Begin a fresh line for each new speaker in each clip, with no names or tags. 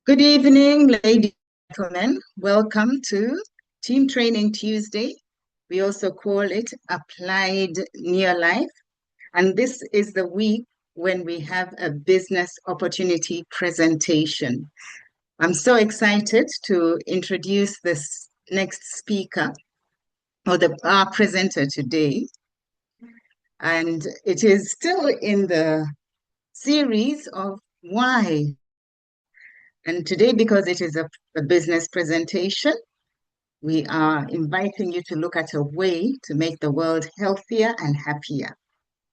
Good evening, ladies and gentlemen. Welcome to Team Training Tuesday. We also call it Applied Near Life. And this is the week when we have a business opportunity presentation. I'm so excited to introduce this next speaker or our presenter today. And it is still in the series of why. And today, because it is a business presentation, we are inviting you to look at a way to make the world healthier and happier.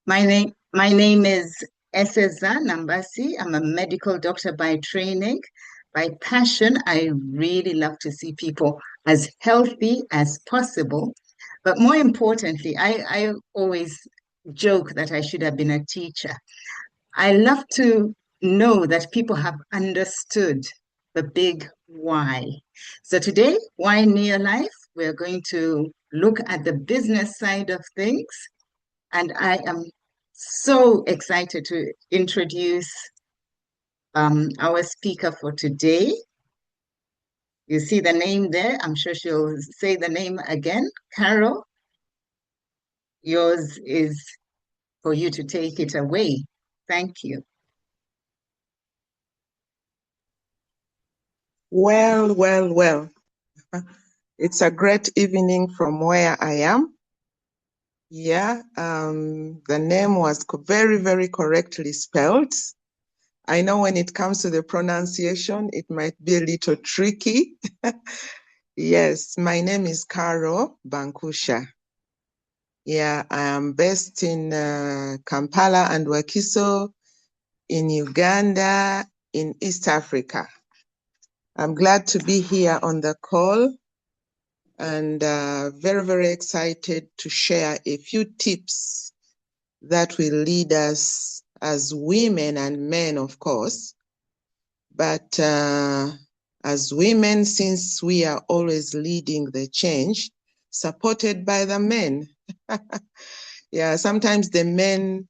My name is Eseza Nambasi. I'm a medical doctor by training. By passion, I really love to see people as healthy as possible. But more importantly, I always joke that I should have been a teacher. I love to know that people have understood the big why. So today, why near life? We're going to look at the business side of things. And I am so excited to introduce our speaker for today. You see the name there. I'm sure she'll say the name again. Carol, yours is for you to take it away. Thank you.
Well. It's a great evening from where I am. Yeah, the name was very correctly spelled. I know when it comes to the pronunciation, it might be a little tricky. Yes, my name is Carol Bankusha. Yeah, I am based in Kampala and Wakiso in Uganda, in East Africa. I'm glad to be here on the call and very excited to share a few tips that will lead us as women and men, of course. But as women, since we are always leading the change, supported by the men. Yeah, sometimes the men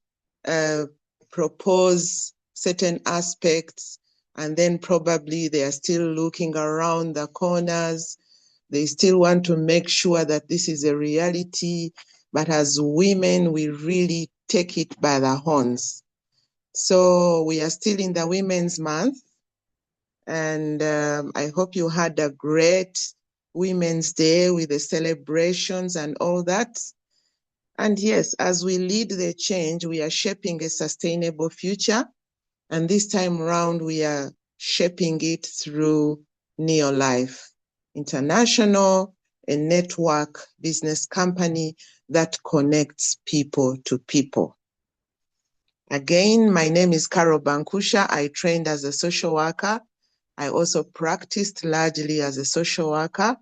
propose certain aspects, and then probably they are still looking around the corners. They still want to make sure that this is a reality, but as women, we really take it by the horns. So we are still in the Women's Month, and I hope you had a great Women's Day with the celebrations and all that. And yes, as we lead the change, we are shaping a sustainable future. And this time around, we are shaping it through Neolife International, a network business company that connects people to people. Again, my name is Carol Bankusha. I trained as a social worker. I also practiced largely as a social worker,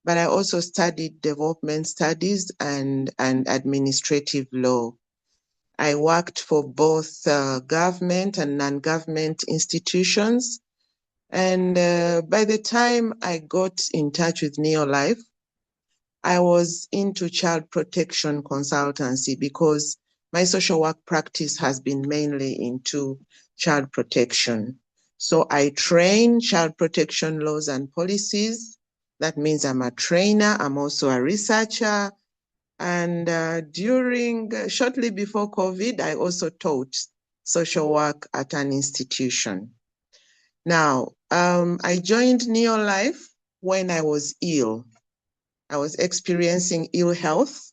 but I also studied development studies and administrative law. I worked for both government and non-government institutions. And by the time I got in touch with Neolife, I was into child protection consultancy because my social work practice has been mainly into child protection. So I train child protection laws and policies. That means I'm a trainer. I'm also a researcher. And shortly before COVID, I also taught social work at an institution. Now, I joined Neolife when I was ill. I was experiencing ill health,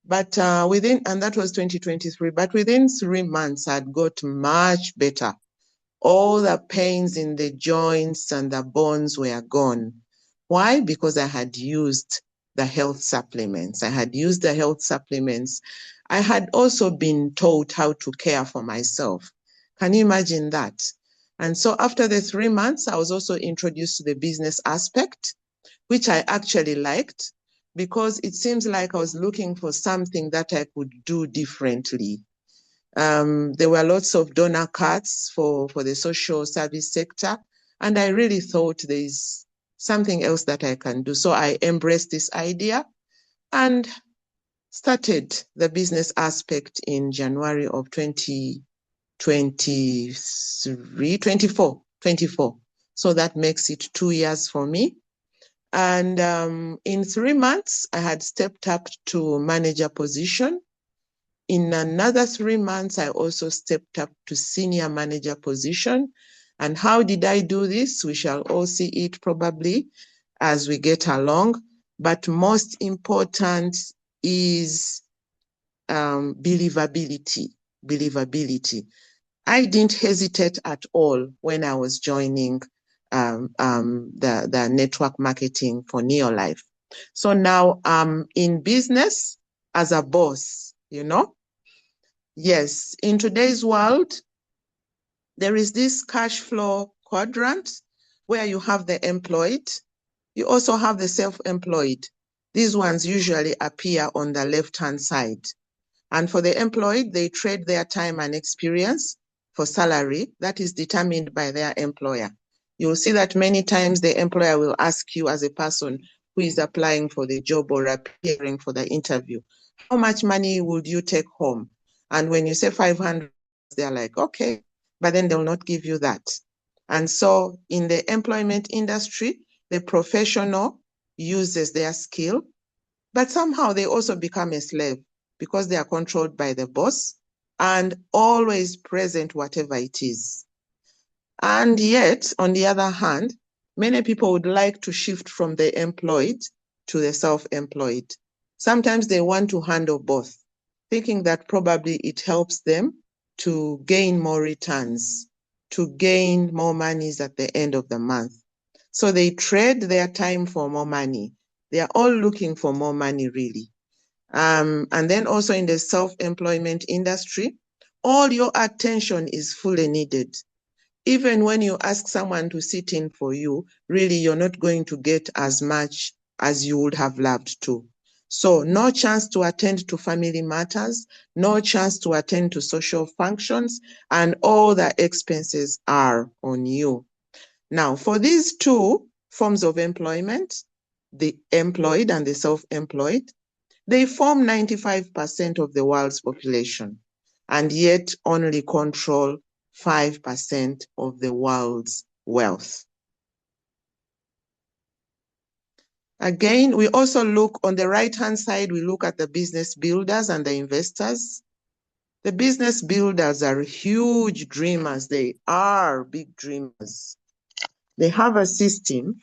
but and that was 2023, but within 3 months, I'd got much better. All the pains in the joints and the bones were gone. Why? Because I had used the health supplements. I had also been taught how to care for myself. Can you imagine that? And so after the 3 months, I was also introduced to the business aspect, which I actually liked because it seems like I was looking for something that I could do differently. There were lots of donor cards for the social service sector, and I really thought there's something else that I can do. So I embraced this idea and started the business aspect in January of 2024. So that makes it 2 years for me. And in 3 months, I had stepped up to manager position. In another 3 months, I also stepped up to senior manager position. And how did I do this? We shall all see it probably as we get along. But most important is believability. Believability. I didn't hesitate at all when I was joining the network marketing for Neolife. So now I'm in business as a boss, you know? Yes, in today's world, there is this cash flow quadrant where you have the employed. You also have the self-employed. These ones usually appear on the left-hand side. And for the employed, they trade their time and experience for salary that is determined by their employer. You'll see that many times the employer will ask you as a person who is applying for the job or appearing for the interview, how much money would you take home? And when you say 500, they're like, okay, but then they'll not give you that. And so in the employment industry, the professional uses their skill, but somehow they also become a slave because they are controlled by the boss and always present whatever it is. And yet, on the other hand, many people would like to shift from the employed to the self-employed. Sometimes they want to handle both, thinking that probably it helps them to gain more returns, to gain more monies at the end of the month. So they trade their time for more money. They are all looking for more money, really. And then also in the self-employment industry, all your attention is fully needed. Even when you ask someone to sit in for you, really you're not going to get as much as you would have loved to. So no chance to attend to family matters, no chance to attend to social functions, and all the expenses are on you. Now, for these two forms of employment, the employed and the self-employed, they form 95% of the world's population and yet only control 5% of the world's wealth. Again, we also look on the right-hand side, we look at the business builders and the investors. The business builders are huge dreamers. They are big dreamers. They have a system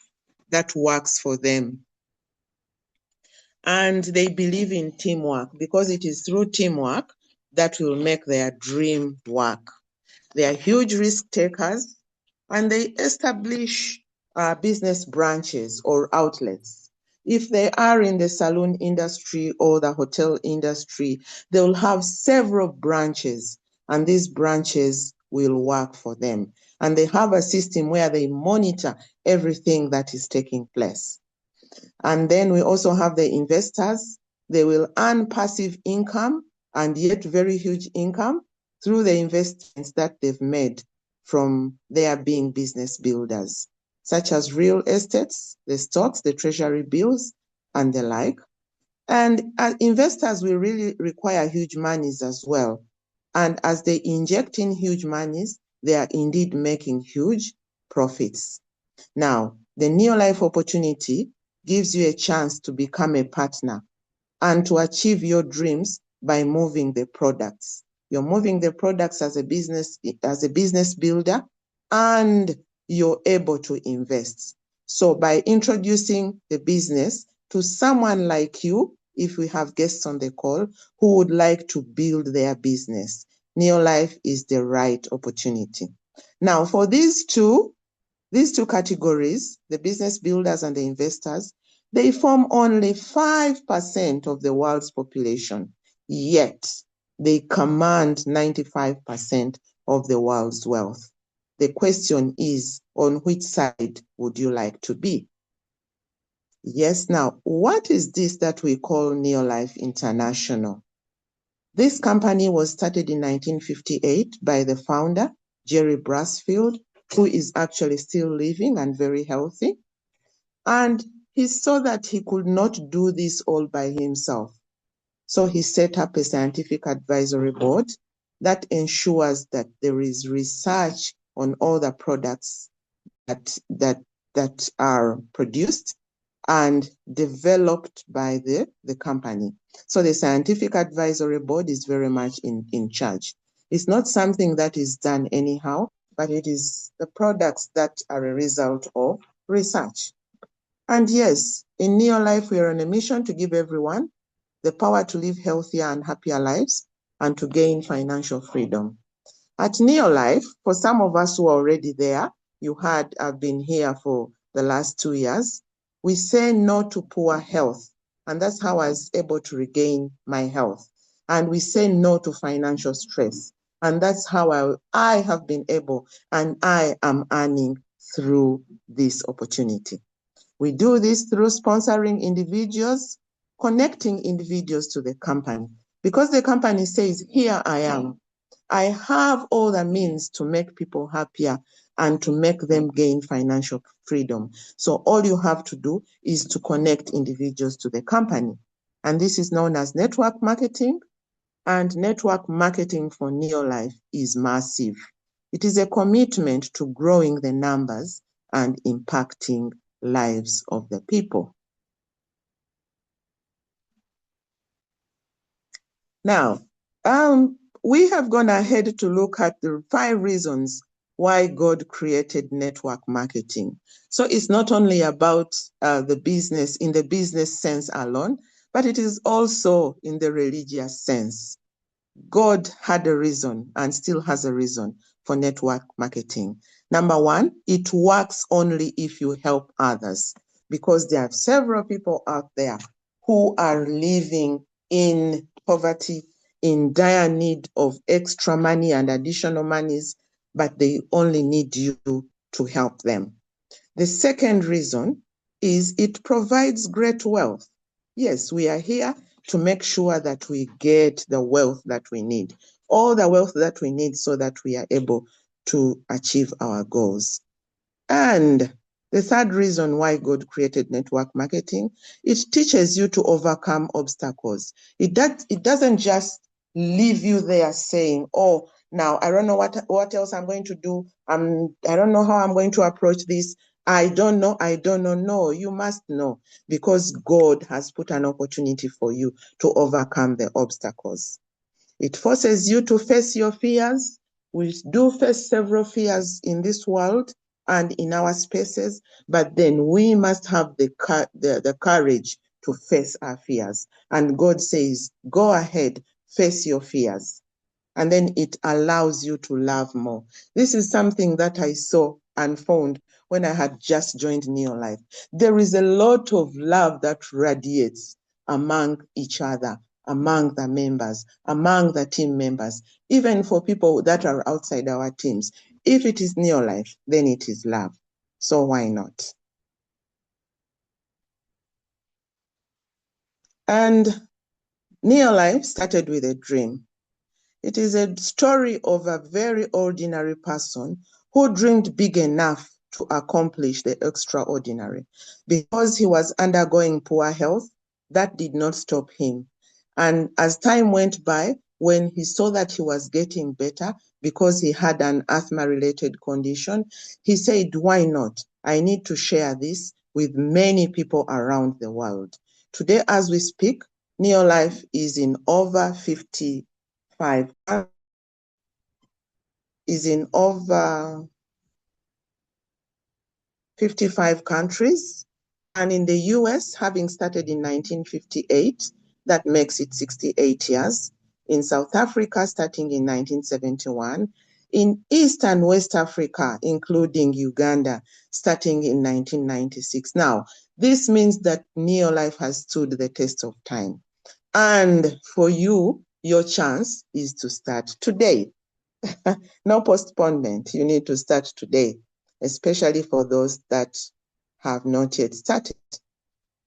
that works for them. And they believe in teamwork because it is through teamwork that will make their dream work. They are huge risk takers and they establish business branches or outlets. If they are in the salon industry or the hotel industry, they will have several branches and these branches will work for them. And they have a system where they monitor everything that is taking place. And then we also have the investors. They will earn passive income and yet very huge income through the investments that they've made from their being business builders, such as real estates, the stocks, the treasury bills, and the like. And investors will really require huge monies as well. And as they inject in huge monies, they are indeed making huge profits. Now, the Neolife opportunity gives you a chance to become a partner and to achieve your dreams by moving the products. You're moving the products as a business builder, and you're able to invest. So by introducing the business to someone like you, if we have guests on the call who would like to build their business, Neolife is the right opportunity. Now, for these two categories, the business builders and the investors, they form only 5% of the world's population, yet they command 95% of the world's wealth. The question is, on which side would you like to be? Yes, now, what is this that we call Neolife International? This company was started in 1958 by the founder, Jerry Brasfield, who is actually still living and very healthy. And he saw that he could not do this all by himself. So he set up a scientific advisory board that ensures that there is research on all the products that are produced and developed by the company. So the scientific advisory board is very much in charge. It's not something that is done anyhow, but it is the products that are a result of research. And yes, in Neolife, we are on a mission to give everyone the power to live healthier and happier lives and to gain financial freedom. At Neolife, for some of us who are already there, you heard I've been here for the last 2 years, we say no to poor health. And that's how I was able to regain my health. And we say no to financial stress. And that's how I have been able, and I am earning through this opportunity. We do this through sponsoring individuals, connecting individuals to the company. Because the company says, here I am. I have all the means to make people happier and to make them gain financial freedom. So all you have to do is to connect individuals to the company. And this is known as network marketing. And network marketing for Neolife is massive. It is a commitment to growing the numbers and impacting lives of the people. Now, we have gone ahead to look at the 5 reasons why God created network marketing. So it's not only about the business in the business sense alone, but it is also in the religious sense. God had a reason and still has a reason for network marketing. Number 1, it works only if you help others, because there are several people out there who are living in poverty, in dire need of extra money and additional monies, but they only need you to help them. The second reason is it provides great wealth. Yes, we are here to make sure that we get the wealth that we need, all the wealth that we need so that we are able to achieve our goals. And the third reason why God created network marketing, it teaches you to overcome obstacles. It doesn't just leave you there saying, oh, now I don't know what else I'm going to do. I don't know how I'm going to approach this. I don't know. No, you must know, because God has put an opportunity for you to overcome the obstacles. It forces you to face your fears. We do face several fears in this world and in our spaces, but then we must have the courage to face our fears. And God says, go ahead, face your fears. And then it allows you to love more. This is something that I saw and found when I had just joined Neolife. There is a lot of love that radiates among each other, among the members, among the team members, even for people that are outside our teams. If it is Neolife, then it is love. So why not? And Neolife started with a dream. It is a story of a very ordinary person who dreamed big enough to accomplish the extraordinary. Because he was undergoing poor health, that did not stop him. And as time went by, when he saw that he was getting better because he had an asthma-related condition, he said, why not? I need to share this with many people around the world. Today, as we speak, Neolife is in over 55 countries, and in the US, having started in 1958, that makes it 68 years. In South Africa, starting in 1971. In East and West Africa, including Uganda, starting in 1996. Now, this means that Neolife has stood the test of time. And for you, your chance is to start today. No postponement. You need to start today, especially for those that have not yet started.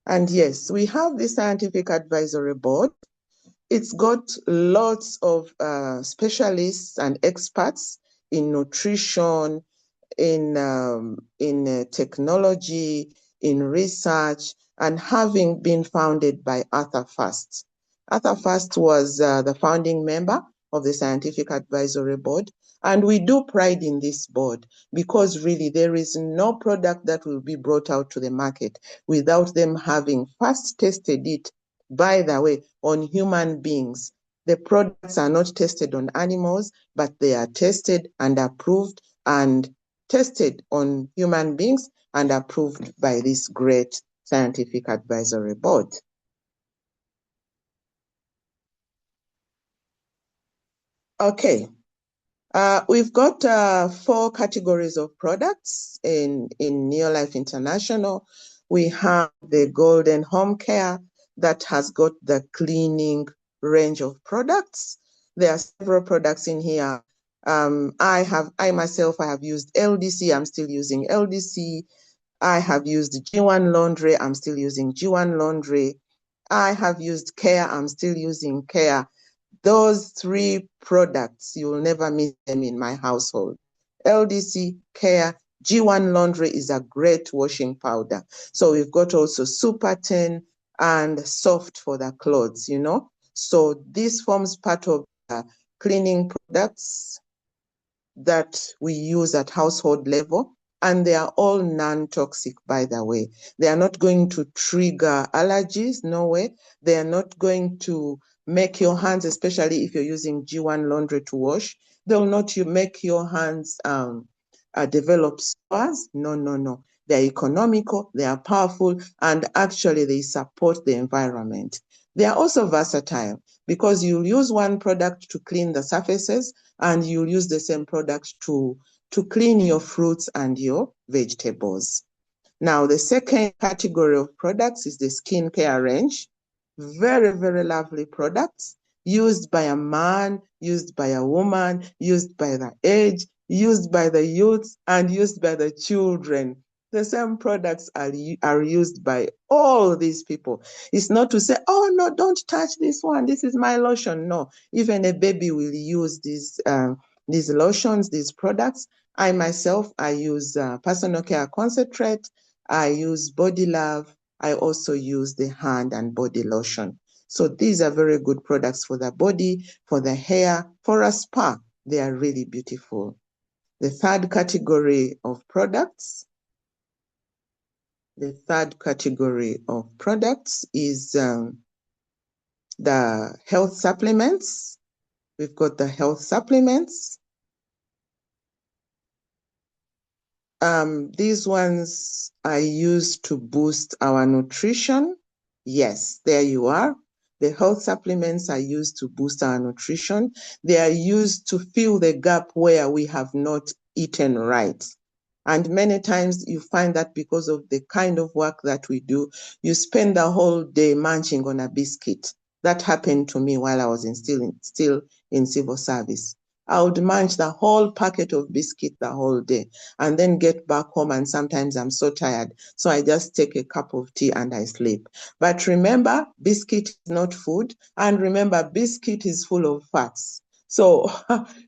And yes, we have the scientific advisory board. It's got lots of specialists and experts in nutrition, in technology, in research, and having been founded by Arthur First. Arthur First was the founding member of the Scientific Advisory Board, And we do pride in this board because really there is no product that will be brought out to the market without them having first tested it, by the way, on human beings. The products are not tested on animals, but they are tested and approved and tested on human beings and approved by this great scientific advisory board. Okay, we've got 4 categories of products in Neolife International. We have the Golden Home Care that has got the cleaning range of products. There are several products in here. I myself have used LDC. I'm still using LDC. I have used G1 Laundry. I'm still using G1 Laundry. I have used Care. I'm still using Care. Those 3 products, you will never miss them in my household. LDC, Care, G1 Laundry is a great washing powder. So we've got also Super 10 and Soft for the clothes, you know. So this forms part of the cleaning products that we use at household level, and they are all non-toxic, by the way. They are not going to trigger allergies, no way. They are not going to make your hands, especially if you're using G1 laundry to wash, they will not make your hands develop sores. No, no, no. They're economical, they are powerful, and actually they support the environment. They are also versatile because you'll use one product to clean the surfaces and you'll use the same product to clean your fruits and your vegetables. Now, the second category of products is the skincare range. Very, very lovely products used by a man, used by a woman, used by the age, used by the youth, and used by the children. The same products are used by all these people. It's not to say, oh, no, don't touch this one. This is my lotion. No, even a baby will use these lotions, these products. I myself, I use personal care concentrate. I use Body Love. I also use the hand and body lotion. So these are very good products for the body, for the hair, for a spa. They are really beautiful. The third category of products is the health supplements. We've got the health supplements. These ones are used to boost our nutrition. Yes, there you are. The health supplements are used to boost our nutrition. They are used to fill the gap where we have not eaten right. And many times you find that because of the kind of work that we do, you spend the whole day munching on a biscuit. That happened to me while I was still in civil service. I would munch the whole packet of biscuit the whole day and then get back home, and sometimes I'm so tired. So I just take a cup of tea and I sleep. But remember, biscuit is not food. And remember, biscuit is full of fats. So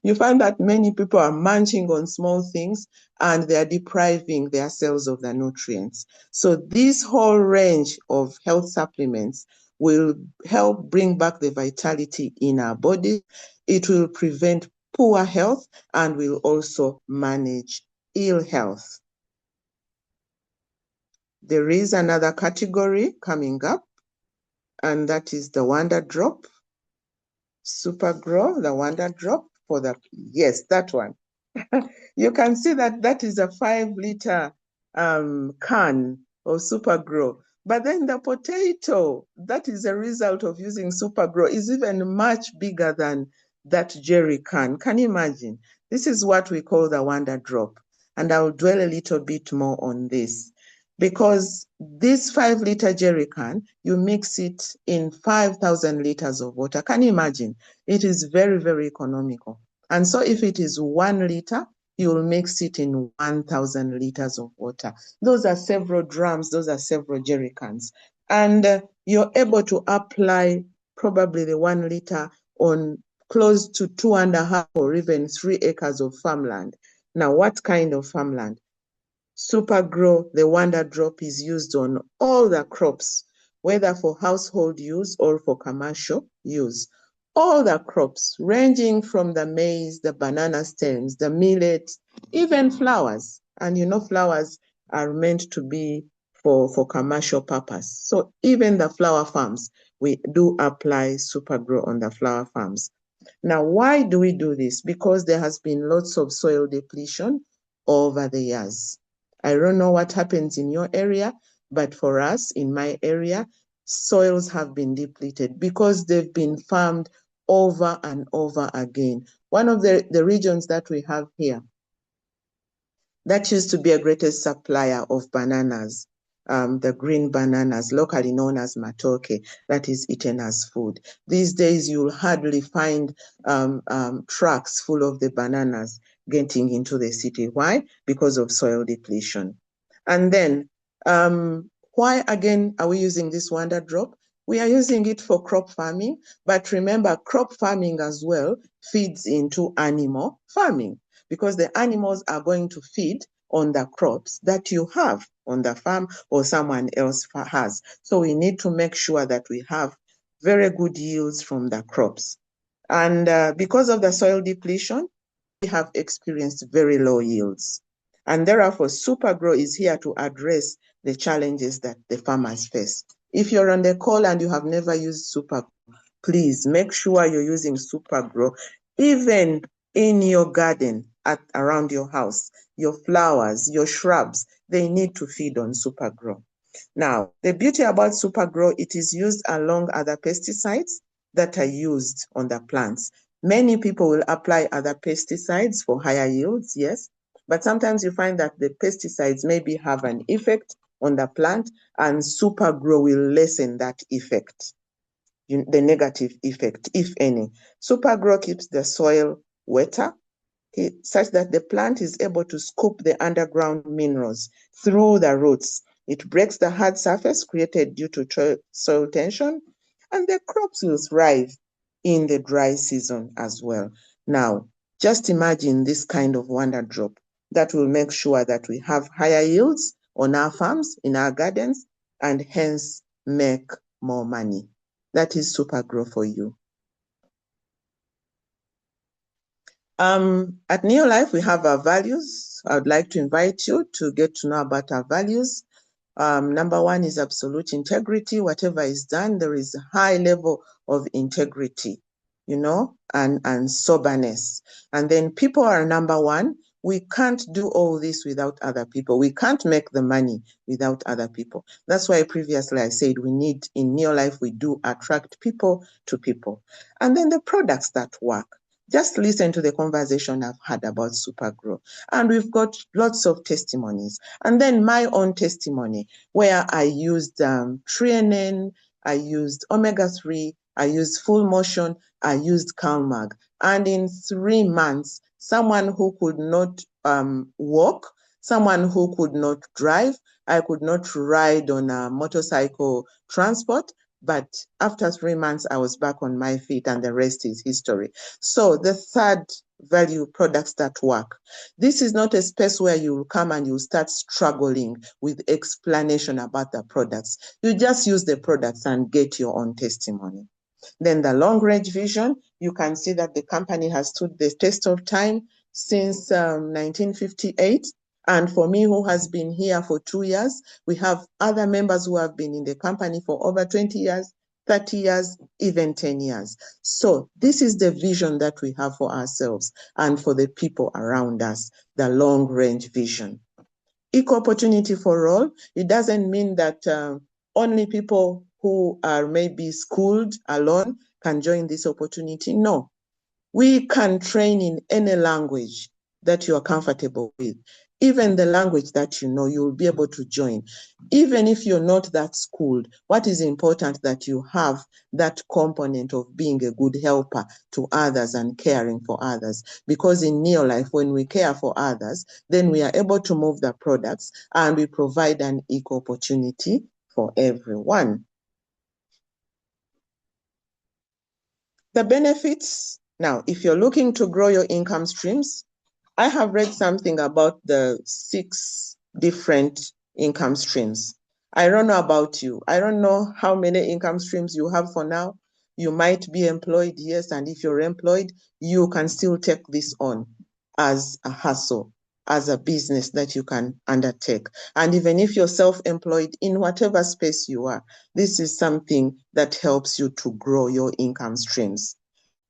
you find that many people are munching on small things and they are depriving their cells of the nutrients. So this whole range of health supplements will help bring back the vitality in our body. It will prevent poor health and will also manage ill health. There is another category coming up, and that is the Wonder Drop. Super Grow, the Wonder Drop for the, yes, that one. You can see that that is a 5-liter can of Super Grow. But then the potato, that is a result of using Super Grow, is even much bigger than that jerry can. Can you imagine? This is what we call the Wonder Drop. And I'll dwell a little bit more on this. Because this 5-liter jerry can, you mix it in 5,000 liters of water. Can you imagine? It is very, very economical. And so if it is 1 liter, you'll mix it in 1,000 liters of water. Those are several drums, those are several jerry cans. And you're able to apply probably the 1 liter on close to 2.5 or even 3 acres of farmland. Now, what kind of farmland? Super Grow, the Wonder Drop, is used on all the crops, whether for household use or for commercial use. all the crops, ranging from the maize, the banana stems, the millet, even flowers. And flowers are meant to be for commercial purpose. So even the flower farms, we do apply Supergrow on the flower farms. Now, why do we do this? Because there has been lots of soil depletion over the years. I don't know what happens in your area, but for us in my area, soils have been depleted because they've been farmed over and over again. One of the regions that we have here, that used to be a greatest supplier of bananas, the green bananas, locally known as matoke, that is eaten as food. These days, you'll hardly find trucks full of the bananas getting into the city. Why? Because of soil depletion. And then, why again are we using this wonder drop? We are using it for crop farming, but remember, crop farming as well feeds into animal farming, because the animals are going to feed on the crops that you have on the farm or someone else has. So we need to make sure that we have very good yields from the crops. And because of the soil depletion, we have experienced very low yields. And therefore, Supergrow is here to address the challenges that the farmers face. If you're on the call and you have never used Supergrow, please make sure you're using Supergrow, even in your garden around your house. Your flowers, your shrubs, they need to feed on Supergrow. Now, the beauty about Supergrow, it is used along other pesticides that are used on the plants. Many people will apply other pesticides for higher yields, yes, but sometimes you find that the pesticides maybe have an effect on the plant, and Supergrow will lessen that effect, the negative effect, if any. Supergrow keeps the soil wetter, such that the plant is able to scoop the underground minerals through the roots. It breaks the hard surface created due to soil tension, and the crops will thrive in the dry season as well. Now, just imagine this kind of wonder drop that will make sure that we have higher yields on our farms, in our gardens, and hence make more money. That is Supergrow for you. At Neolife, we have our values. I would like to invite you to get to know about our values. Number one is absolute integrity. Whatever is done, there is a high level of integrity, and soberness. And then people are number one. We can't do all this without other people. We can't make the money without other people. That's why previously I said we need, in Neolife, we do attract people to people. And then the products that work. Just listen to the conversation I've had about Supergrow. And we've got lots of testimonies. And then my own testimony, where I used Trienen, I used Omega-3, I used Full Motion, I used CalMag. And in 3 months, someone who could not walk, someone who could not drive, I could not ride on a motorcycle transport, but after 3 months, I was back on my feet, and the rest is history. So the third value, products that work. This is not a space where you will come and you start struggling with explanation about the products. You just use the products and get your own testimony. Then the long range vision, you can see that the company has stood the test of time since 1958. And for me, who has been here for 2 years, we have other members who have been in the company for over 20 years, 30 years, even 10 years. So this is the vision that we have for ourselves and for the people around us, the long range vision. Equal opportunity for all. It doesn't mean that only people who are maybe schooled alone can join this opportunity. No, we can train in any language that you are comfortable with. Even the language that you know, you'll be able to join. Even if you're not that schooled, what is important that you have that component of being a good helper to others and caring for others. Because in Neolife, when we care for others, then we are able to move the products and we provide an equal opportunity for everyone. The benefits. Now, if you're looking to grow your income streams, I have read something about the 6 different income streams. I don't know about you. I don't know how many income streams you have for now, You might be employed, yes, and if you're employed, you can still take this on as a hustle, as a business that you can undertake. And even if you're self-employed in whatever space you are, this is something that helps you to grow your income streams.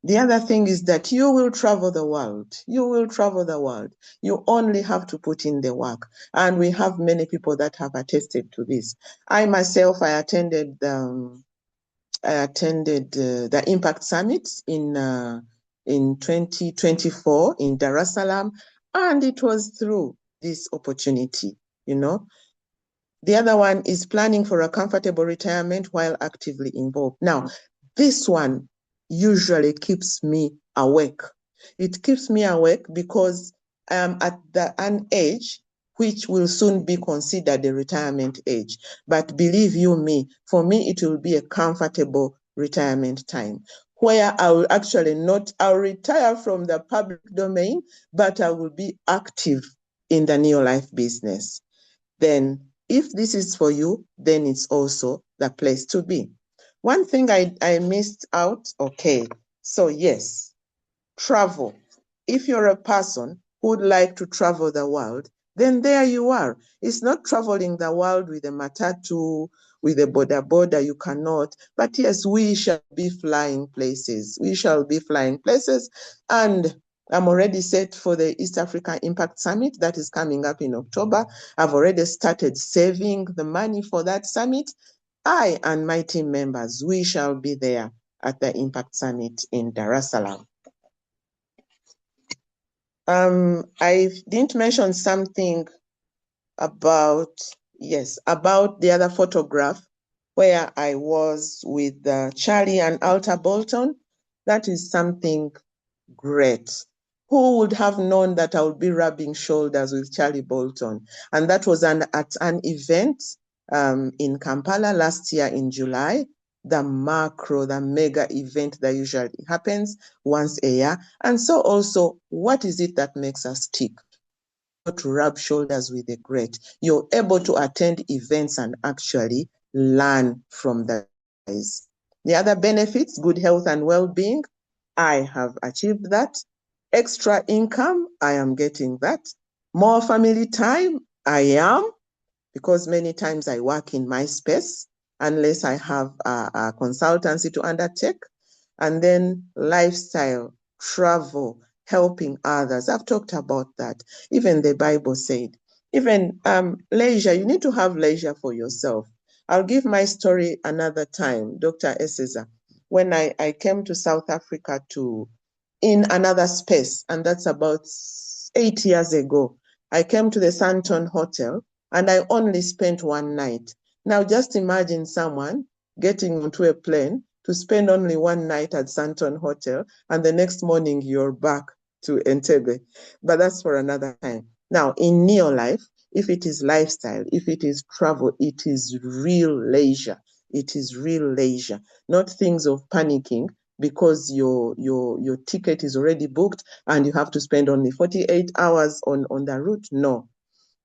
The other thing is that you will travel the world. You will travel the world. You only have to put in the work. And we have many people that have attested to this. I myself, I attended the Impact Summit in 2024 in Dar es Salaam, and it was through this opportunity, you know. The other one is planning for a comfortable retirement while actively involved. Now, this one usually keeps me awake. It keeps me awake because I am at an age which will soon be considered a retirement age. But believe you me, for me, it will be a comfortable retirement time where I will actually I'll retire from the public domain, but I will be active in the neo-life business. Then if this is for you, then it's also the place to be. One thing I missed out, okay, so yes, travel. If you're a person who would like to travel the world, then there you are. It's not traveling the world with a matatu, with a boda, you cannot. But yes, we shall be flying places. We shall be flying places. And I'm already set for the East Africa Impact Summit that is coming up in October. I've already started saving the money for that summit. I and my team members, we shall be there at the Impact Summit in Dar es Salaam. I didn't mention something about the other photograph where I was with Charlie and Alta Bolton. That is something great. Who would have known that I would be rubbing shoulders with Charlie Bolton? And that was at an event in Kampala last year in July, the mega event that usually happens once a year. And so also, what is it that makes us tick? To rub shoulders with the great. You're able to attend events and actually learn from the guys. The other benefits, good health and well-being, I have achieved that. Extra income, I am getting that. More family time, I am, because many times I work in my space unless I have a consultancy to undertake. And then lifestyle, travel, helping others. I've talked about that. Even the Bible said, even leisure, you need to have leisure for yourself. I'll give my story another time, Dr. Eseza. When I came to South Africa in another space, and that's about 8 years ago, I came to the Santon Hotel and I only spent one night. Now just imagine someone getting onto a plane to spend only one night at Santon Hotel, and the next morning you're back to Entebbe. But that's for another time. Now, in neo-life, if it is lifestyle, if it is travel, it is real leisure. It is real leisure, not things of panicking because your ticket is already booked and you have to spend only 48 hours on the route. No,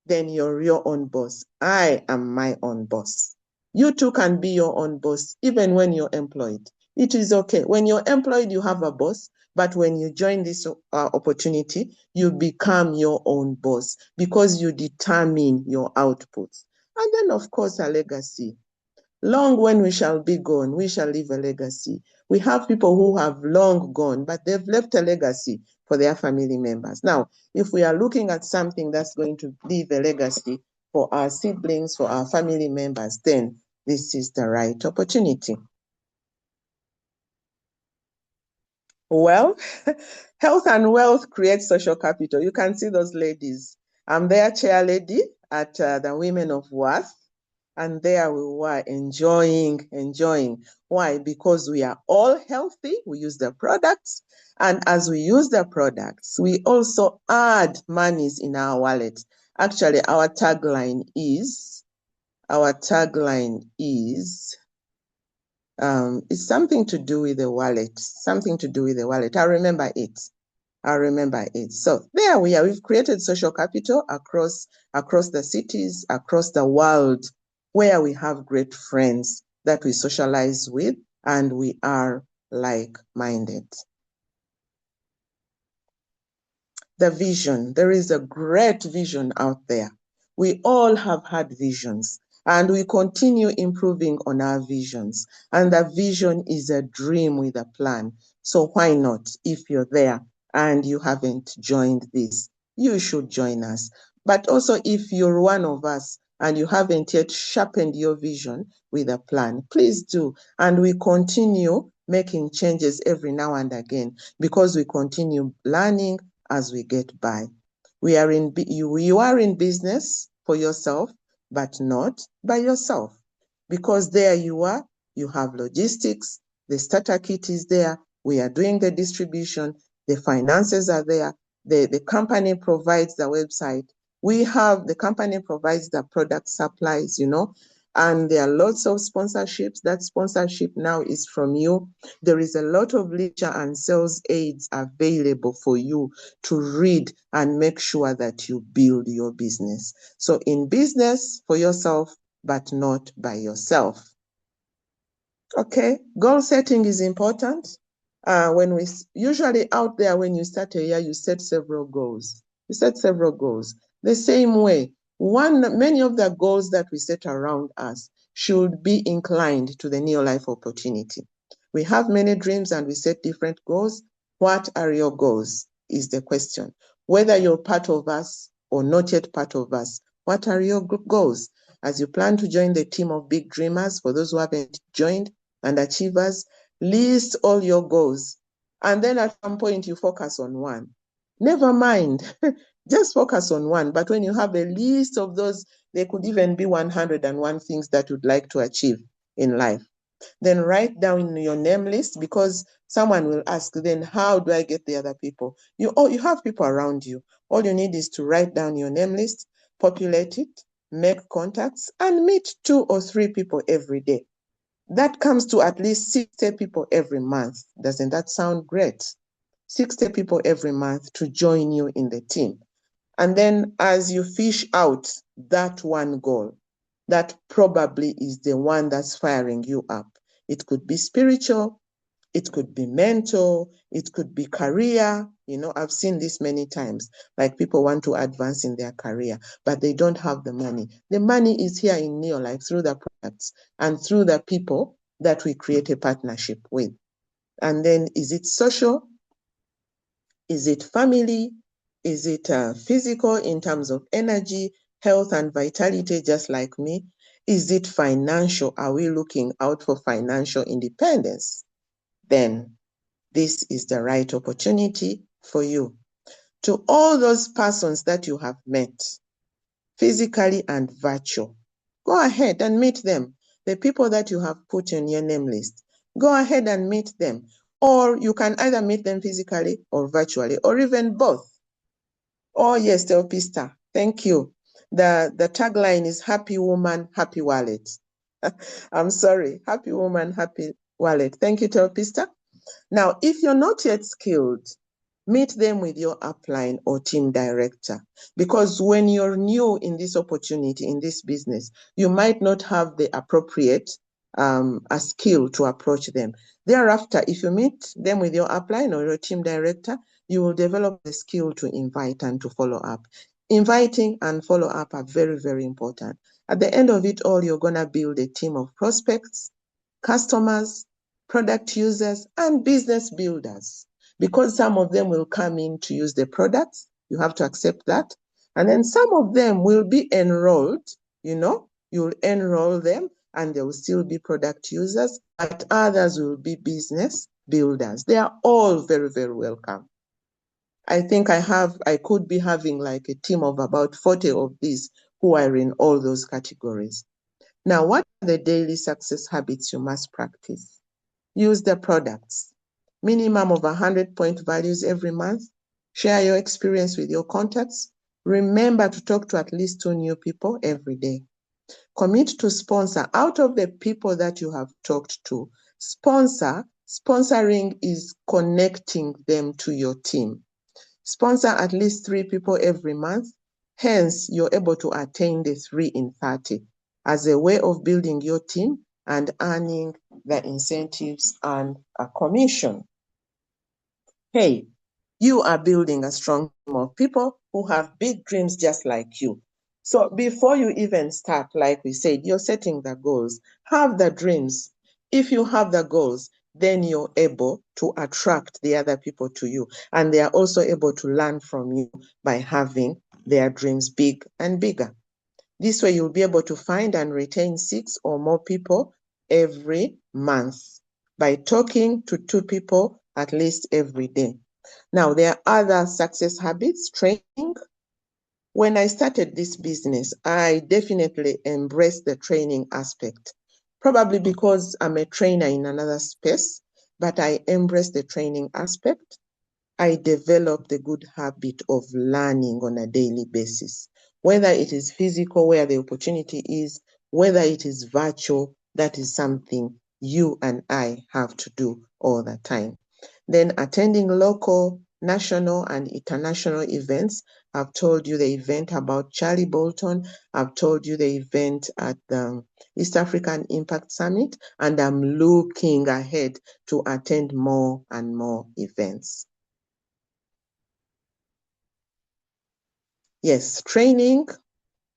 then you're your own boss. I am my own boss. You too can be your own boss, even when you're employed. It is okay. When you're employed, you have a boss, but when you join this opportunity, you become your own boss because you determine your outputs. And then, of course, a legacy. Long when we shall be gone, we shall leave a legacy. We have people who have long gone, but they've left a legacy for their family members. Now, if we are looking at something that's going to leave a legacy for our siblings, for our family members, then this is the right opportunity. Well, health and wealth creates social capital. You can see those ladies. I'm their chair lady at the Women of Worth. And there we were enjoying. Why? Because we are all healthy. We use the products. And as we use the products, we also add monies in our wallet. Actually, our tagline is, it's something to do with the wallet, I remember it. So there we are. We've created social capital across the cities, across the world, where we have great friends that we socialize with, and we are like-minded. The vision. There is a great vision out there. We all have had visions, and we continue improving on our visions. And the vision is a dream with a plan. So why not? If you're there and you haven't joined this, you should join us. But also, if you're one of us and you haven't yet sharpened your vision with a plan, please do. And we continue making changes every now and again because we continue learning as we get by. You are in business for yourself, but not by yourself. Because there you are, you have logistics, the starter kit is there, we are doing the distribution, the finances are there, the company provides the website, the company provides the product supplies, and there are lots of sponsorships. That sponsorship now is from you. There is a lot of literature and sales aids available for you to read and make sure that you build your business. So in business for yourself, but not by yourself. Okay, goal setting is important. Usually out there, when you start a year, you set several goals. You set several goals. The same way, many of the goals that we set around us should be inclined to the neo-life opportunity. We have many dreams and we set different goals. What are your goals is the question. Whether you're part of us or not yet part of us, what are your goals? As you plan to join the team of big dreamers, for those who haven't joined, and achievers, list all your goals. And then at some point you focus on one. Never mind, just focus on one. But when you have a list of those, there could even be 101 things that you'd like to achieve in life. Then write down your name list, because someone will ask, then how do I get the other people? You have people around you. All you need is to write down your name list, populate it, make contacts, and meet 2 or 3 people every day. That comes to at least 60 people every month. Doesn't that sound great? 60 people every month to join you in the team. And then as you fish out that one goal, that probably is the one that's firing you up. It could be spiritual, it could be mental, it could be career. I've seen this many times. Like, people want to advance in their career, but they don't have the money. The money is here in Neolife through the products and through the people that we create a partnership with. And then, is it social? Is it family? Is it physical in terms of energy, health, and vitality, just like me? Is it financial? Are we looking out for financial independence? Then this is the right opportunity for you. To all those persons that you have met, physically and virtual, go ahead and meet them. The people that you have put on your name list, go ahead and meet them. Or you can either meet them physically or virtually, or even both. Oh yes, Teopista, thank you. The tagline is Happy Woman, Happy Wallet. I'm sorry, Happy Woman, Happy Wallet. Thank you, Teopista. Now, if you're not yet skilled, meet them with your upline or team director. Because when you're new in this opportunity, in this business, you might not have the appropriate a skill to approach them. Thereafter, if you meet them with your upline or your team director, you will develop the skill to invite and to follow up. Inviting and follow up are very, very important. At the end of it all, you're going to build a team of prospects, customers, product users, and business builders. Because some of them will come in to use the products, you have to accept that. And then some of them will be enrolled, you'll enroll them and they will still be product users, but others will be business builders. They are all very, very welcome. I think I could be having like a team of about 40 of these who are in all those categories. Now, what are the daily success habits you must practice? Use the products. Minimum of 100 point values every month. Share your experience with your contacts. Remember to talk to at least 2 new people every day. Commit to sponsor. Out of the people that you have talked to, sponsoring is connecting them to your team. Sponsor at least 3 people every month. Hence, you're able to attain the 3 in 30 as a way of building your team and earning the incentives and a commission. Hey, you are building a strong team of people who have big dreams just like you. So before you even start, like we said, you're setting the goals. Have the dreams. If you have the goals, then you're able to attract the other people to you. And they are also able to learn from you by having their dreams big and bigger. This way, you'll be able to find and retain 6 or more people every month by talking to 2 people at least every day. Now, there are other success habits, training. When I started this business, I definitely embraced the training aspect, probably because I'm a trainer in another space, but I embraced the training aspect. I developed the good habit of learning on a daily basis, whether it is physical, where the opportunity is, whether it is virtual, that is something you and I have to do all the time. Then attending local, national, and international events. I've told you the event about Charlie Bolton. I've told you the event at the East African Impact Summit, and I'm looking ahead to attend more and more events. Yes, training,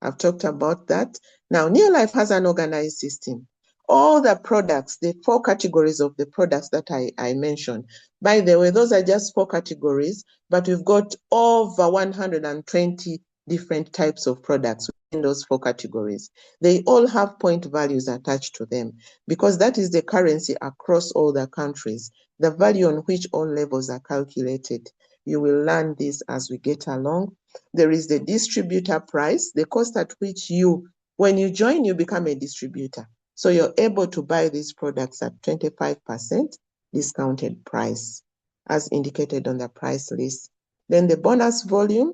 I've talked about that. Now, Neolife has an organized system. All the products, the 4 categories of the products that I mentioned. By the way, those are just 4 categories, but we've got over 120 different types of products in those 4 categories. They all have point values attached to them because that is the currency across all the countries, the value on which all levels are calculated. You will learn this as we get along. There is the distributor price, the cost at which when you join, you become a distributor. So you're able to buy these products at 25% discounted price, as indicated on the price list. Then the bonus volume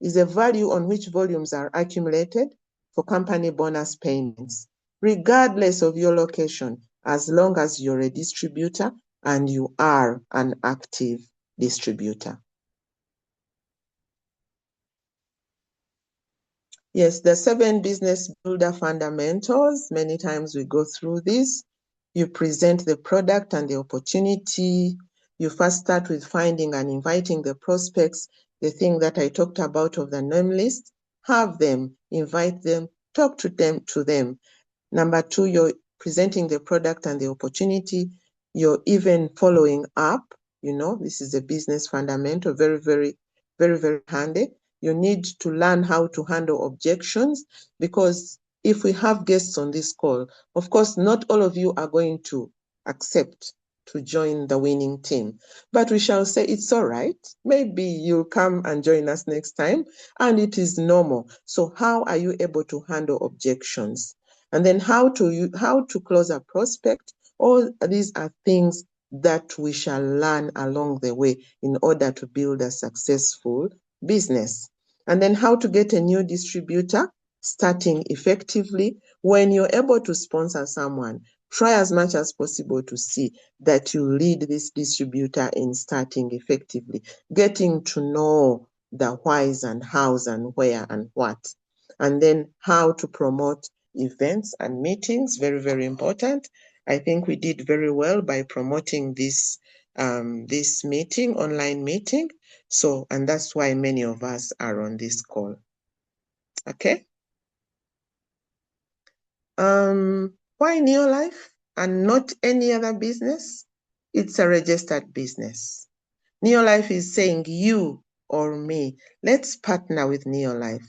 is a value on which volumes are accumulated for company bonus payments, regardless of your location, as long as you're a distributor and you are an active distributor. Yes, the 7 business builder fundamentals. Many times we go through this. You present the product and the opportunity. You first start with finding and inviting the prospects, the thing that I talked about of the name list. Have them, invite them, talk to them. Number 2, you're presenting the product and the opportunity. You're even following up. This is a business fundamental, very, very, very, very handy. You need to learn how to handle objections because if we have guests on this call, of course, not all of you are going to accept to join the winning team, but we shall say it's all right. Maybe you'll come and join us next time, and it is normal. So how are you able to handle objections? And then how to close a prospect? All these are things that we shall learn along the way in order to build a successful business. And then how to get a new distributor, starting effectively. When you're able to sponsor someone, try as much as possible to see that you lead this distributor in starting effectively, getting to know the whys and hows and where and what. And then how to promote events and meetings, very, very important. I think we did very well by promoting this meeting, online meeting. So, and that's why many of us are on this call. Okay. Why Neolife and not any other business? It's a registered business. Neolife is saying you or me, let's partner with Neolife.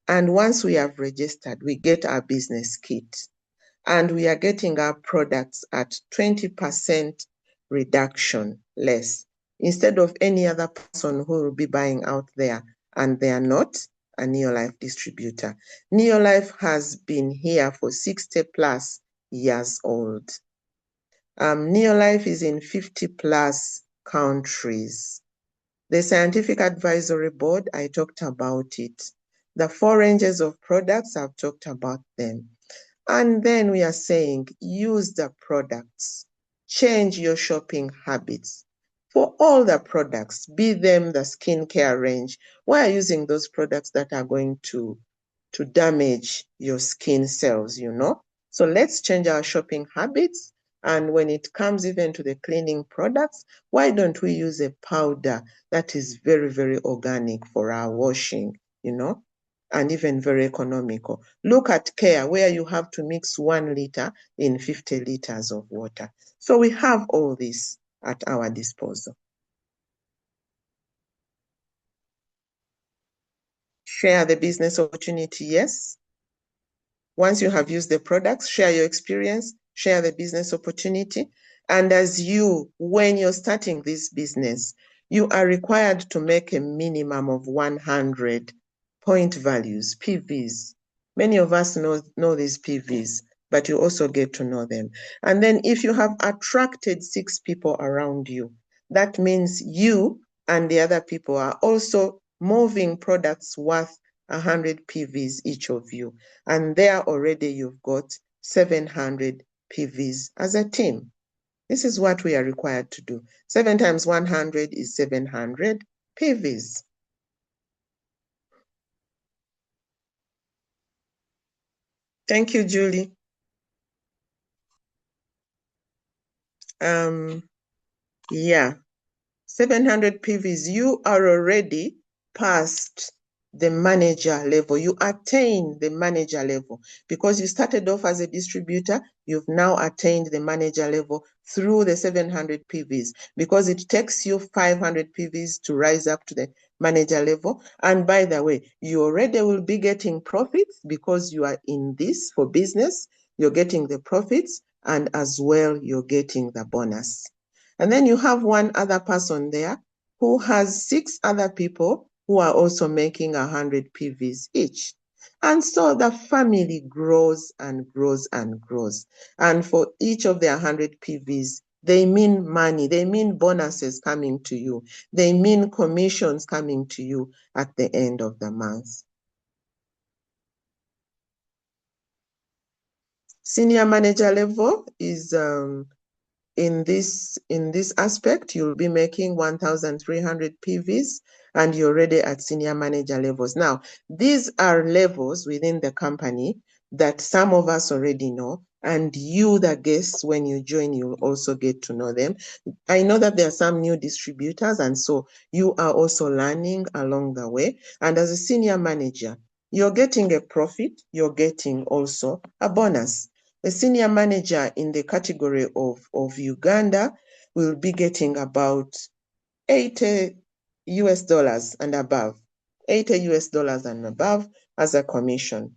And once we have registered, we get our business kit. And we are getting our products at 20% reduction less instead of any other person who will be buying out there and they are not a Neolife distributor. Neolife has been here for 60 plus years old. Neolife is in 50 plus countries. The Scientific Advisory Board, I talked about it. The 4 ranges of products, I've talked about them. And then we are saying, use the products, change your shopping habits. For all the products, be them the skincare range, why are using those products that are going to damage your skin cells, So let's change our shopping habits. And when it comes even to the cleaning products, why don't we use a powder that is very, very organic for our washing, and even very economical? Look at Care, where you have to mix 1 liter in 50 liters of water. So we have all this at our disposal. Share the business opportunity, yes. Once you have used the products, share your experience, share the business opportunity. And when you're starting this business, you are required to make a minimum of 100 point values, PVs. Many of us know these PVs, but you also get to know them. And then if you have attracted 6 people around you, that means you and the other people are also moving products worth 100 PVs, each of you. And there already you've got 700 PVs as a team. This is what we are required to do. 7 times 100 is 700 PVs. Thank you, Julie. Yeah, 700 PVs, you are already past the manager level. You attain the manager level because you started off as a distributor. You've now attained the manager level through the 700 PVs because it takes you 500 PVs to rise up to the manager level. And by the way, you already will be getting profits because you are in this for business. You're getting the profits and as well, you're getting the bonus. And then you have one other person there who has 6 other people who are also making 100 PVs each. And so the family grows and grows and grows. And for each of the 100 PVs, they mean money, they mean bonuses coming to you, they mean commissions coming to you at the end of the month. Senior manager level is in this aspect, you'll be making 1,300 PVs and you're already at senior manager levels. Now, these are levels within the company that some of us already know, and you, the guests, when you join, you'll also get to know them. I know that there are some new distributors, and so you are also learning along the way. And as a senior manager, you're getting a profit, you're getting also a bonus. A senior manager in the category of Uganda will be getting about 80 US dollars and above, 80 US dollars and above as a commission.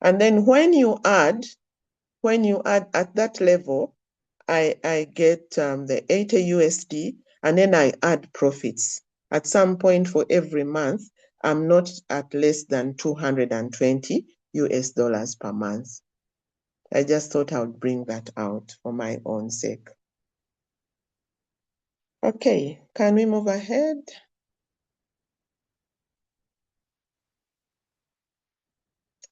And then when you add at that level, I get the 80 USD and then I add profits. At some point for every month, I'm not at less than 220 US dollars per month. I just thought I would bring that out for my own sake. Okay, can we move ahead?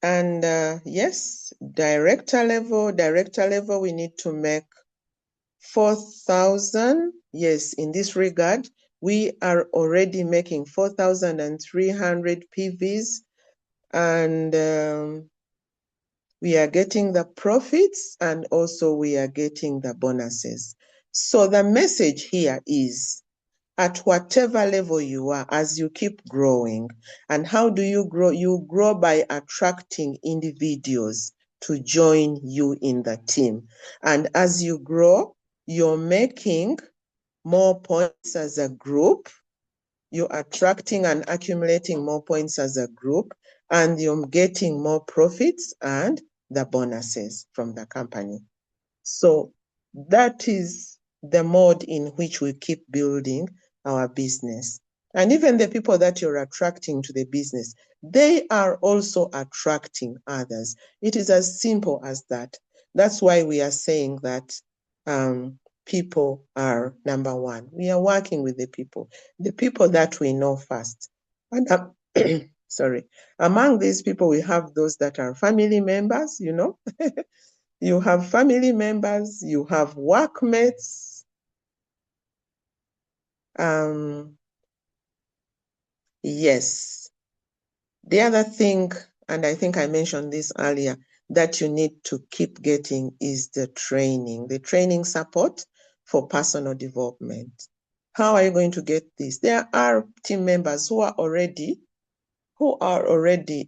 And yes, director level, we need to make 4,000. Yes, in this regard, we are already making 4,300 PVs and we are getting the profits and also we are getting the bonuses. So the message here is at whatever level you are, as you keep growing. And how do you grow? You grow by attracting individuals to join you in the team. And as you grow, you're making more points as a group. You're attracting and accumulating more points as a group, and you're getting more profits and the bonuses from the company. So that is the mode in which we keep building our business. And even the people that you're attracting to the business, they are also attracting others. It is as simple as that. That's why we are saying that people are number one. We are working with the people that we know first. And sorry, among these people, we have those that are family members, You have family members, you have workmates. Yes. The other thing, and I think I mentioned this earlier, that you need to keep getting is the training support for personal development. How are you going to get this? There are team members who are already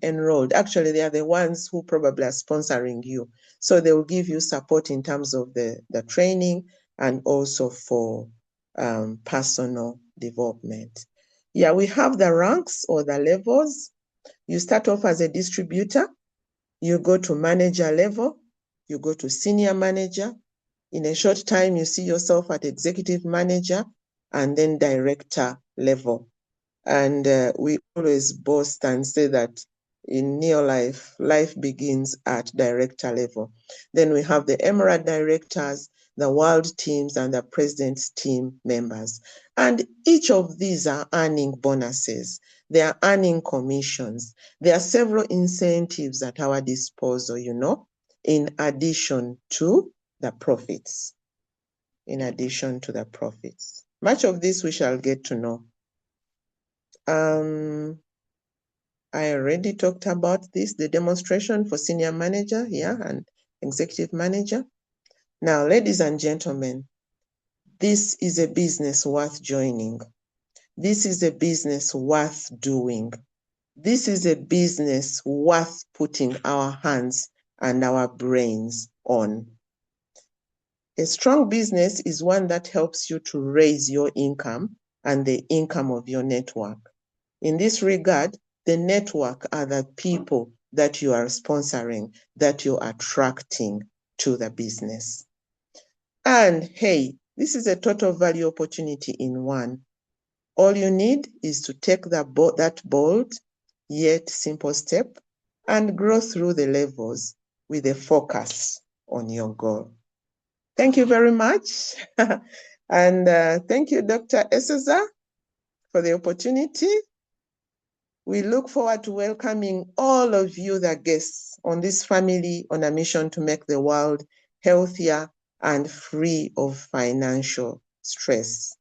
enrolled. Actually, they are the ones who probably are sponsoring you. So they will give you support in terms of the training and also for personal development. Yeah, we have the ranks or the levels. You start off as a distributor, you go to manager level, you go to senior manager. In a short time, you see yourself at executive manager and then director level. And we always boast and say that in Neolife, life begins at director level. Then we have the Emerald directors, the world teams, and the president's team members. And each of these are earning bonuses. They are earning commissions. There are several incentives at our disposal, in addition to the profits. Much of this we shall get to know. I already talked about this, the demonstration for senior manager here and executive manager. Now, ladies and gentlemen, this is a business worth joining. This is a business worth doing. This is a business worth putting our hands and our brains on. A strong business is one that helps you to raise your income and the income of your network. In this regard, the network are the people that you are sponsoring, that you're attracting to the business. And hey, this is a total value opportunity in one. All you need is to take that bold yet simple step and grow through the levels with a focus on your goal. Thank you very much. And thank you, Dr. Eseza, for the opportunity. We look forward to welcoming all of you, the guests, on this family on a mission to make the world healthier and free of financial stress.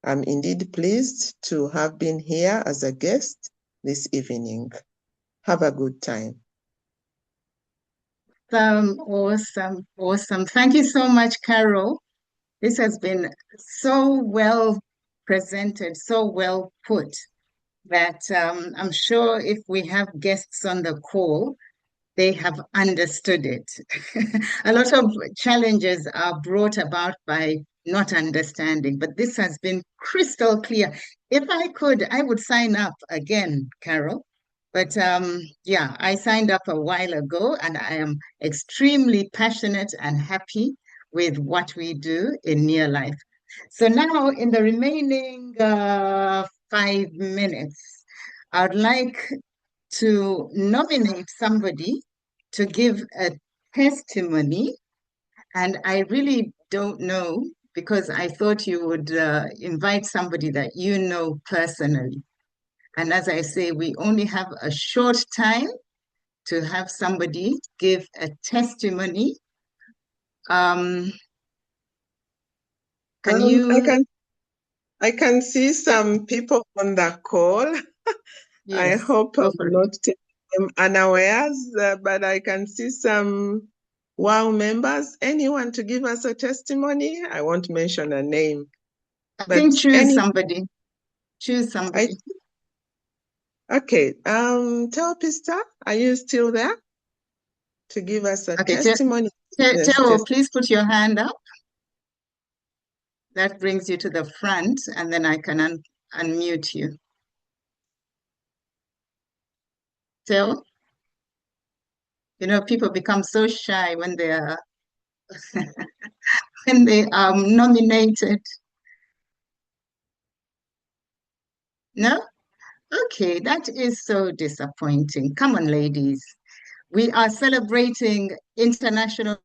I'm indeed pleased to have been here as a guest this evening. Have a good time.
Awesome. Thank you so much, Carol. This has been so well presented, so well put that I'm sure if we have guests on the call, they have understood it. A lot of challenges are brought about by not understanding, but this has been crystal clear. If I could, I would sign up again, Carol. But yeah, I signed up a while ago and I am extremely passionate and happy with what we do in near life. So now, in the remaining 5 minutes, I'd like to nominate somebody to give a testimony. And I really don't know because I thought you would invite somebody that you know personally. And as I say, we only have a short time to have somebody give a testimony. Can you?
I can see some people on the call. I
Yes,
hope
go
I'm
for it.
not taking them unawares, but I can see some WOW members. Anyone to give us a testimony? I won't mention a name,
I
but
think choose somebody. Choose
I,
somebody.
okay. Telpista, are you still there to give us a
Okay,
testimony? Yes,
Teo, please put your hand up. That brings you to the front, and then I can unmute you. Teo, people become so shy when they are when they are nominated. No? Okay, that is so disappointing. Come on, ladies. We are celebrating International,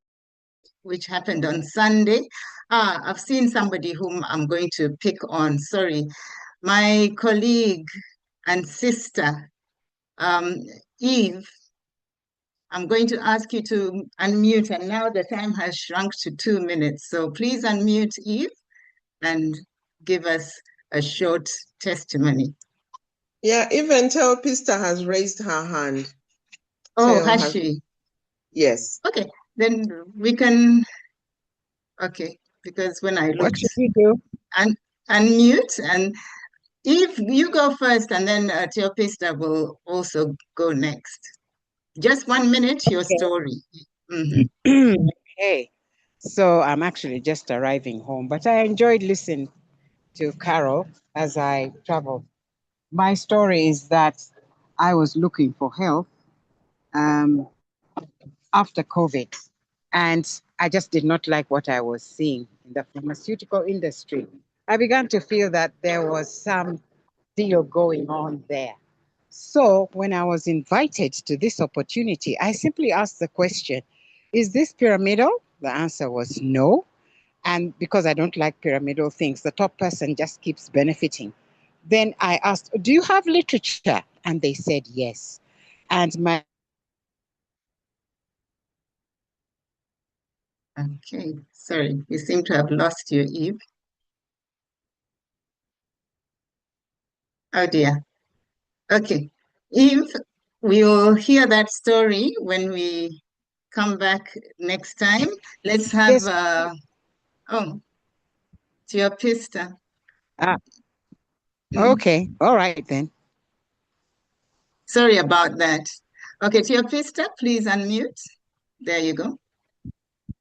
which happened on Sunday. I've seen somebody whom I'm going to pick on. Sorry. My colleague and sister, um, Eve, I'm going to ask you to unmute, and now the time has shrunk to 2 minutes. So please unmute, Eve, and give us a short testimony.
Yeah, even Telpista has raised her hand.
Oh,
Teo
has
has.
she?
Yes.
Okay, then we can, okay, because when I
What
looked,
should we do?
and unmute, and if you go first, and then Teopista will also go next. Just 1 minute, your story. Mhm.
Okay. So I'm actually just arriving home, but I enjoyed listening to Carol as I traveled. My story is that I was looking for help um, after COVID, and I just did not like what I was seeing in the pharmaceutical industry. I began to feel that there was some deal going on there. So when I was invited to this opportunity, I simply asked the question, is this pyramidal? The answer was no. And because I don't like pyramidal things, the top person just keeps benefiting. Then I asked, do you have literature? And they said yes. And my
Okay, sorry, we seem to have lost you, Eve. Oh dear. Okay, Eve, we'll hear that story when we come back next time. Let's have,
yes,
oh, Teopista.
ah,
Mm,
okay, all right then.
sorry about that. Okay, Teopista, please unmute. There you go.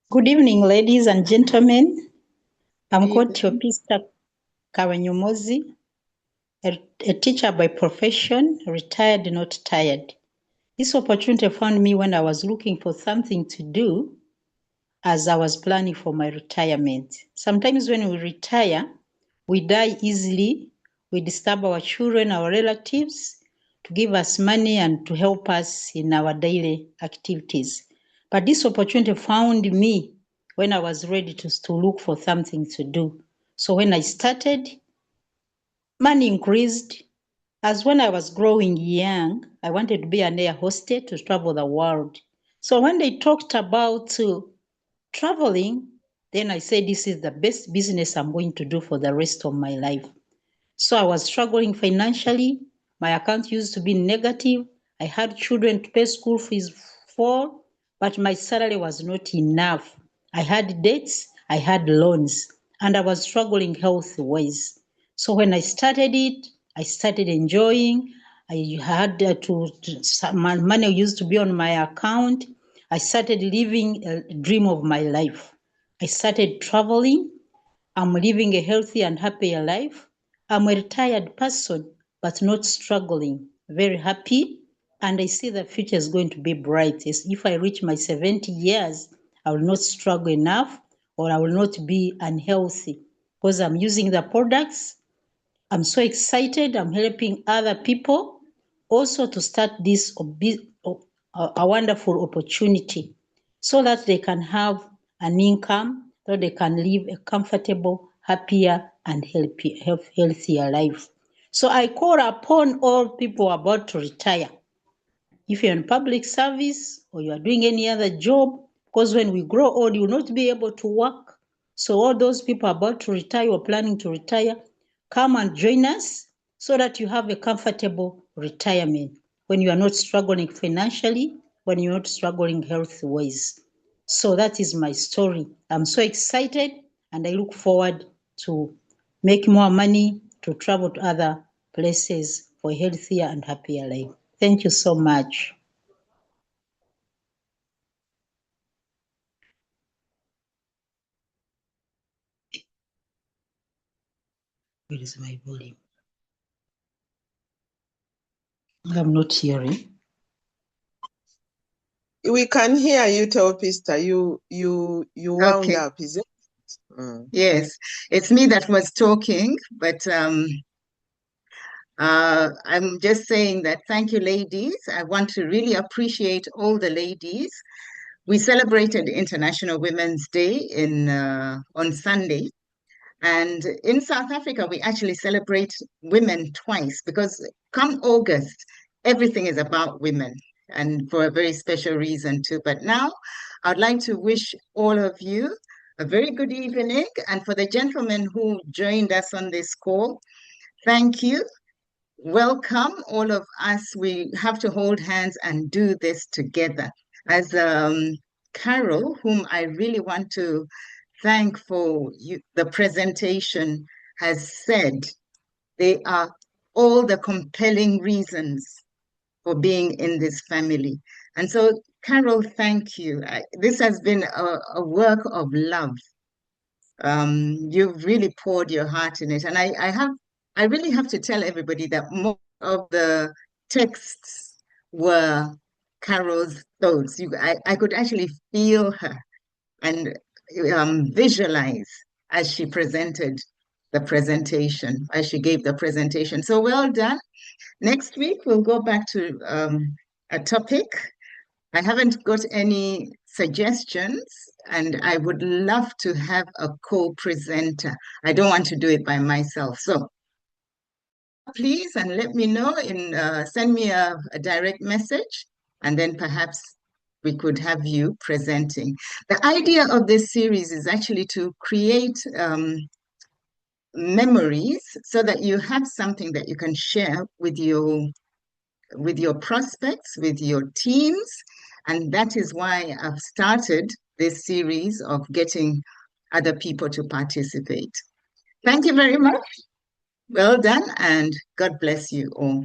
Good evening, ladies and gentlemen. I'm called
Evening.
Teopista Kabanyumozi, a teacher by profession, retired, not tired. This opportunity found me when I was looking for something to do as I was planning for my retirement. Sometimes when we retire, we die easily. We disturb our children, our relatives, to give us money and to help us in our daily activities. But this opportunity found me when I was ready to look for something to do. So when I started, money increased. As when I was growing young, I wanted to be an air hostess to travel the world. So when they talked about traveling, then I said, this is the best business I'm going to do for the rest of my life. So I was struggling financially. My account used to be negative. I had children to pay school fees for, but my salary was not enough. I had debts, I had loans, and I was struggling health-wise. So when I started it, I started enjoying. I had some money used to be on my account. I started living a dream of my life. I started traveling. I'm living a healthy and happier life. I'm a retired person, but not struggling, very happy. And I see the future is going to be bright. If I reach my 70 years, I will not struggle enough or I will not be unhealthy because I'm using the products. I'm so excited. I'm helping other people also to start this a wonderful opportunity so that they can have an income, so they can live a comfortable, happier, and healthier life. So I call upon all people about to retire. If you're in public service or you are doing any other job, because when we grow old, you will not be able to work. So all those people about to retire or planning to retire, come and join us so that you have a comfortable retirement when you are not struggling financially, when you're not struggling health-wise. So that is my story. I'm so excited and I look forward to make more money to travel to other places for a healthier and happier life. Thank you so much. Where is my volume? I'm not hearing.
We can hear you, Teopista. You wound
Okay,
up, is it? Mm.
yes, it's me that was talking, but I'm just saying that thank you, ladies. I want to really appreciate all the ladies. We celebrated International Women's Day on Sunday, and in South Africa, we actually celebrate women twice because come August, everything is about women, and for a very special reason too. But now, I'd like to wish all of you a very good evening, and for the gentlemen who joined us on this call, thank you. Welcome, all of us. We have to hold hands and do this together. As Carol, whom I really want to thank for the presentation, has said, they are all the compelling reasons for being in this family. And so, Carol, thank you. This has been a work of love. You've really poured your heart in it. And I really have to tell everybody that most of the texts were Carol's thoughts. I could actually feel her and visualize as she presented the presentation, as she gave the presentation. So well done. Next week, we'll go back to a topic. I haven't got any suggestions, and I would love to have a co-presenter. I don't want to do it by myself. So please, and let me know send me a direct message, and then perhaps we could have you presenting. The idea of this series is actually to create memories so that you have something that you can share with your prospects, with your teams. And that is why I've started this series of getting other people to participate. Thank you very much. Well done, and God bless you all.